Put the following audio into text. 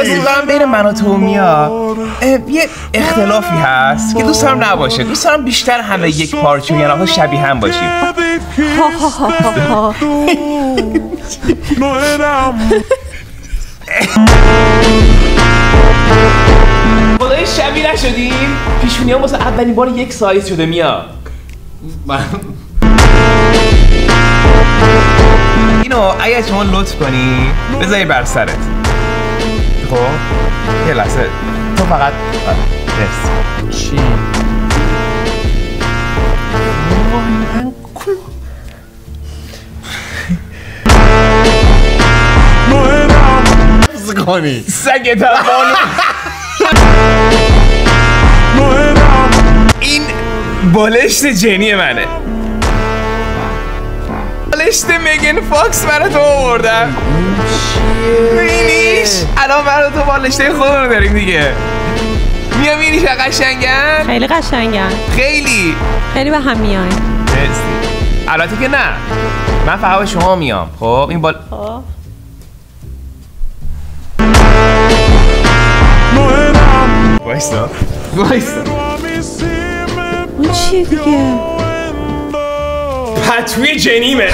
من بین من و تو میا یه اختلافی هست که دوست دارم نباشه. دوست دارم بیشتر همه یک پارچه یا نها شبیه هم باشیم. خدای شبیه نشدیم؟ پیشونی هم واسه اولین بار یک سایز شده میا. اینو اگه شما لطف کنی بذاری بر سرت. خب یه لحظه تو فقط مرسی. چی؟ کنی سگه تلفانو این بالشت جنی منه. بالشت میگن فاکس برای تو آوردم. میبینیش؟ الان برای تو بالشته خودمون داریم دیگه. میا میبینیش قشنگن؟ خیلی قشنگن. خیلی به هم میان. مرسی. البته که نه، من فقط به شما میام. خب این وایسا اون چیه دیگه؟ پتوی جنیمه.